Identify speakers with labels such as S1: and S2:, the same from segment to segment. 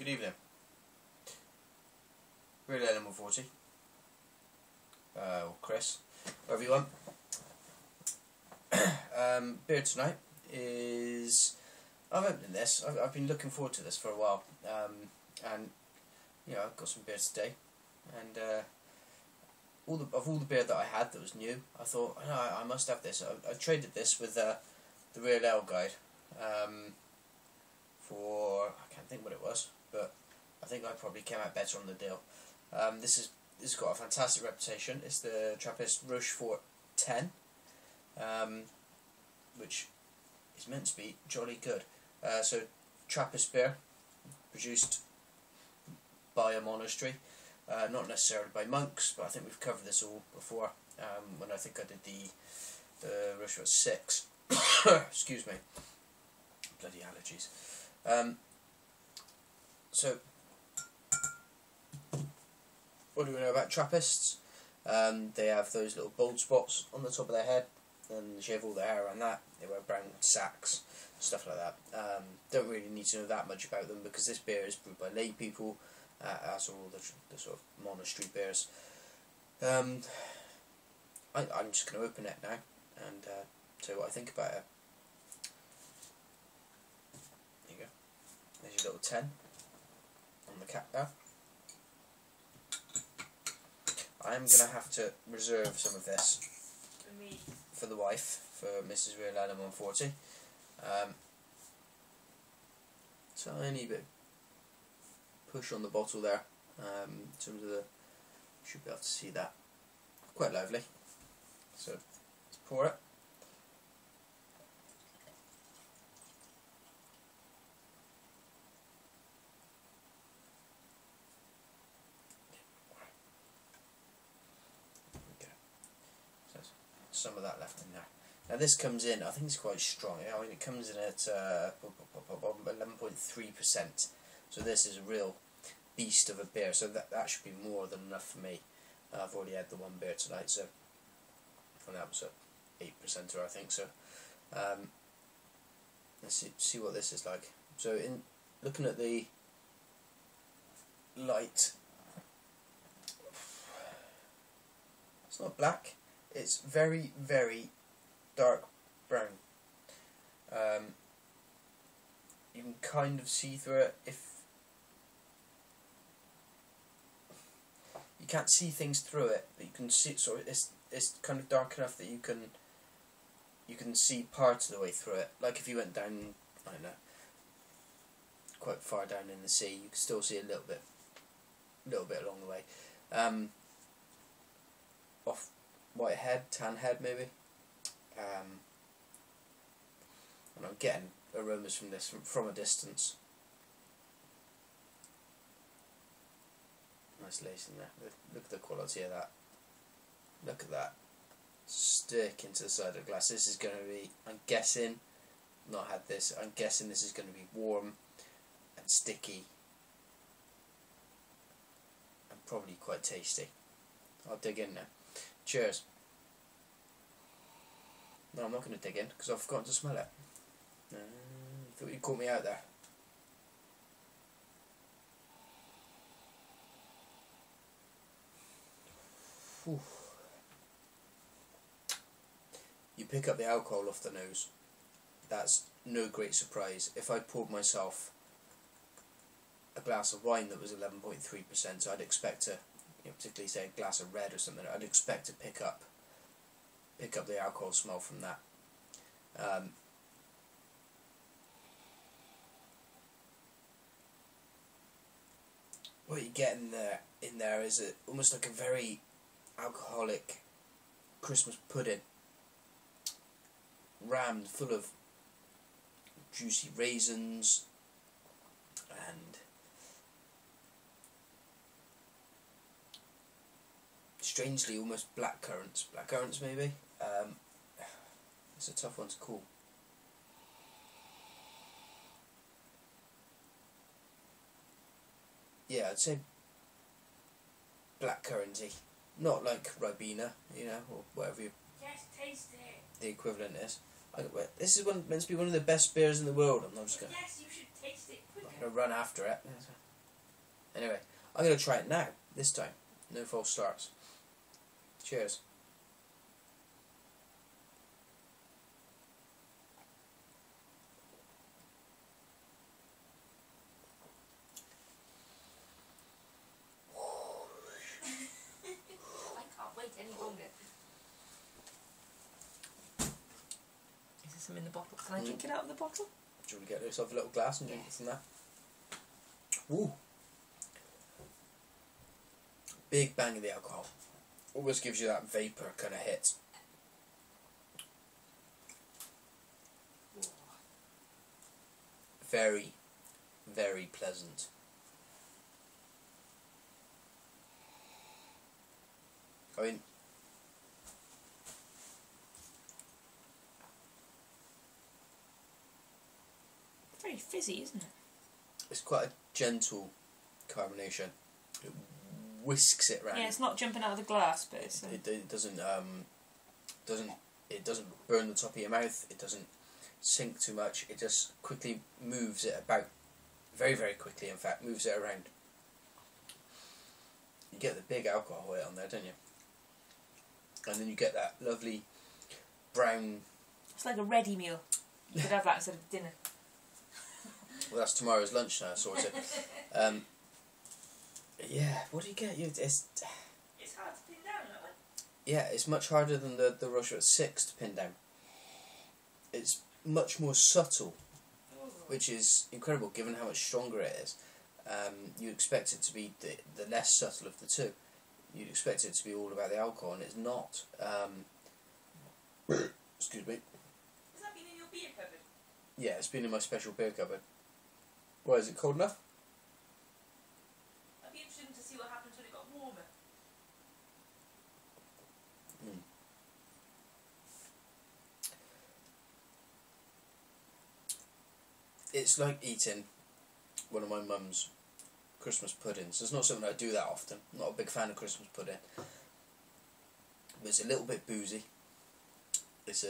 S1: Good evening. Real Animal 40. Or Chris. Whatever you want. Beer tonight is... I'm opening this. I've been looking forward to this for a while. And, you know, I've got some beer today. And, all the beer that I had that was new, I thought, no, I must have this. I traded this with the Real Ale Guide. For, I can't think what it was, but I think I probably came out better on the deal. This has got a fantastic reputation. It's the Trappist Rochefort 10, which is meant to be jolly good. So Trappist beer, produced by a monastery, not necessarily by monks, but I think we've covered this all before. When I think I did the Rochefort 6. Excuse me, bloody allergies. So, what do we know about Trappists? They have those little bald spots on the top of their head, and they shave all their hair around that. They wear brown sacks, stuff like that. Don't really need to know that much about them, because this beer is brewed by lay people, as are all the sort of monastery beers. I'm just going to open it now, and tell you what I think about it. There you go. There's your little 10 on the cap there. I'm going to have to reserve some of this for the wife, for Mrs. Real Animal 140. Tiny bit push on the bottle there, in terms of the, you should be able to see that. Quite lively. So let's pour it. Some of that left in there. Now this comes in, I think it's quite strong. I mean, it comes in at 11.3%. So this is a real beast of a beer. So that should be more than enough for me. I've already had the one beer tonight, so, and that was a 8%er, I think. So let's see what this is like. So in looking at the light, it's not black. It's very, very dark brown. You can kind of see through it. If you can't see things through it, but you can see. So it's kind of dark enough that you can see parts of the way through it. Like if you went down, I don't know, quite far down in the sea, you can still see a little bit along the way. Off. White head, tan head maybe, and I'm getting aromas from this from a distance. Nice lace in there. Look at the quality of that. Look at that. Stick into the side of the glass. This is going to be, I'm guessing, not had this, I'm guessing this is going to be warm and sticky and probably quite tasty. I'll dig in now. Cheers. No, I'm not going to dig in because I've forgotten to smell it. Thought you caught me out there. Whew. You pick up the alcohol off the nose. That's no great surprise. If I poured myself a glass of wine that was 11.3%, so I'd expect to, particularly say a glass of red or something, I'd expect to pick up the alcohol smell from that. What you get in there is almost like a very alcoholic Christmas pudding, rammed full of juicy raisins and strangely almost black currants maybe. It's a tough one to call. Yeah, I'd say black curranty, not like Ribena, or whatever
S2: Yes, taste it.
S1: The equivalent is. This is meant to be one of the best beers in the world. I'm not just going.
S2: Yes, you should taste it quicker.
S1: I'm going to run after it. Anyway, I'm going to try it now, this time. No false starts. Cheers.
S2: I can't wait any longer. Is there some in the bottle? Can I drink it out of the bottle?
S1: Do you want to get yourself a little glass and drink it from that? Woo! Big bang of the alcohol. Always gives you that vapour kind of hit. Very, very pleasant. I mean,
S2: Very fizzy, isn't it?
S1: it's quite a gentle carbonation. It whisks it round.
S2: Yeah, it's not jumping out of the glass, but it's...
S1: It doesn't burn the top of your mouth. It doesn't sink too much. It just quickly moves it about, very, very quickly. In fact, moves it around. You get the big alcohol weight on there, don't you? And then you get that lovely brown.
S2: It's like a ready meal. You could have that instead of dinner.
S1: Well, that's tomorrow's lunch now, sort of. Yeah, what do you get? It's
S2: hard to pin down, that one.
S1: Yeah, it's much harder than the Rochefort 6 to pin down. It's much more subtle, which is incredible given how much stronger it is. You expect it to be the less subtle of the two. You'd expect it to be all about the alcohol, and it's not. Excuse me.
S2: Has that been in your beer cupboard?
S1: Yeah, it's been in my special beer cupboard. Why, is it cold enough?
S2: I'd be interested to see what happens when it got warmer.
S1: It's like eating one of my mum's Christmas puddings. It's not something I do that often. I'm not a big fan of Christmas pudding. But it's a little bit boozy. It's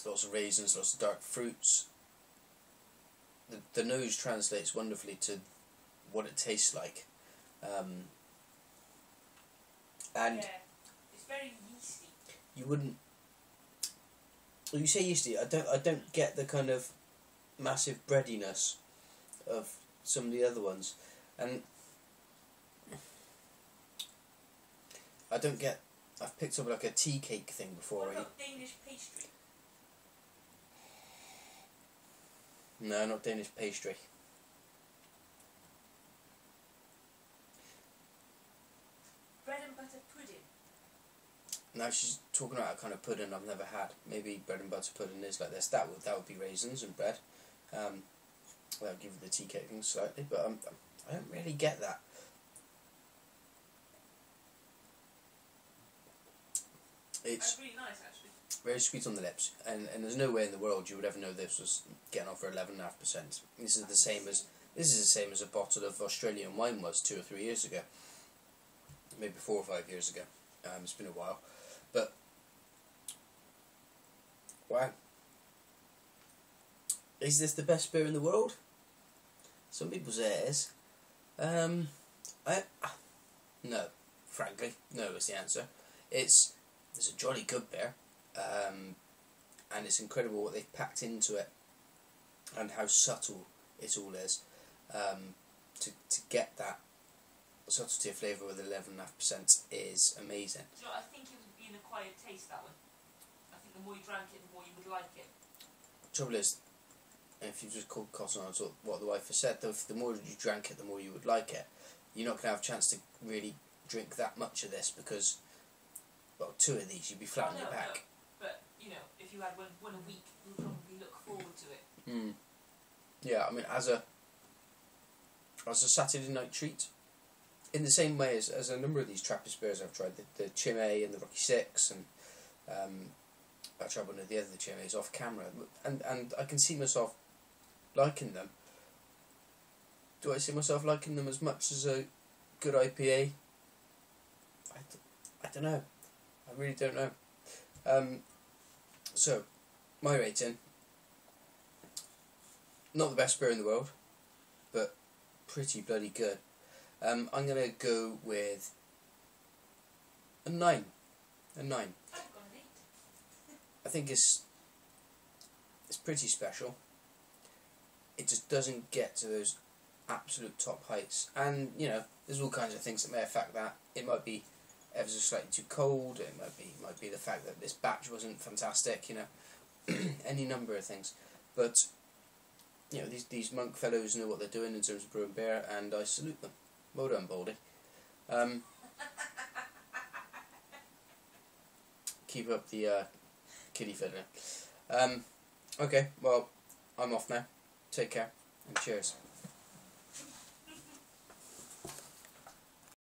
S1: lots of raisins, lots of dark fruits. The nose translates wonderfully to what it tastes like. And
S2: Yeah, it's very yeasty.
S1: you wouldn't. Well, you say yeasty. I don't get the kind of massive breadiness of some of the other ones, and I don't get. I've picked up like a tea cake thing before.
S2: What about Danish pastry?
S1: No, not Danish pastry.
S2: Bread and butter pudding.
S1: Now she's talking about a kind of pudding I've never had. Maybe bread and butter pudding is like this. That would be raisins and bread. That'll give the tea cake thing slightly, but I don't really get that. It's
S2: That's really nice, actually.
S1: very sweet on the lips, and there's no way in the world you would ever know this was getting on for 11.5%. This is the same as a bottle of Australian wine was 2 or 3 years ago, maybe 4 or 5 years ago. It's been a while, but wow, is this the best beer in the world? Some people say it is. No, frankly, no is the answer. It's a jolly good beer. And it's incredible what they've packed into it and how subtle it all is, to get that subtlety of flavour with 11.5% is amazing.
S2: Do you know, I think it would be an acquired taste, that one. I think the more you drank it, the more you would like it.
S1: Trouble is, if you just called cotton on what the wife has said, the more you drank it, the more you would like it. You're not going to have a chance to really drink that much of this because, well, 2 of these you'd be flat on your back.
S2: No. But, you know, if you had one a week, you would probably look forward to it.
S1: Yeah, I mean, as a Saturday night treat, in the same way as a number of these Trappist beers I've tried, the Chimay and the Rocky Six, and I tried one of the other Chimays off camera, and I can see myself liking them. Do I see myself liking them as much as a good IPA? I don't know. I really don't know. So, my rating, not the best beer in the world, but pretty bloody good. I'm going to go with a 9. A 9.
S2: I've got an 8.
S1: I think it's pretty special. It just doesn't get to those absolute top heights, and you know, there's all kinds of things that may affect that. It might be ever so slightly too cold. It might be the fact that this batch wasn't fantastic. You know, any number of things. But you know, these monk fellows know what they're doing in terms of brewing beer, and I salute them. Well done, Baldy. Keep up the kiddie fiddler. Okay, well, I'm off now. Take care, and cheers.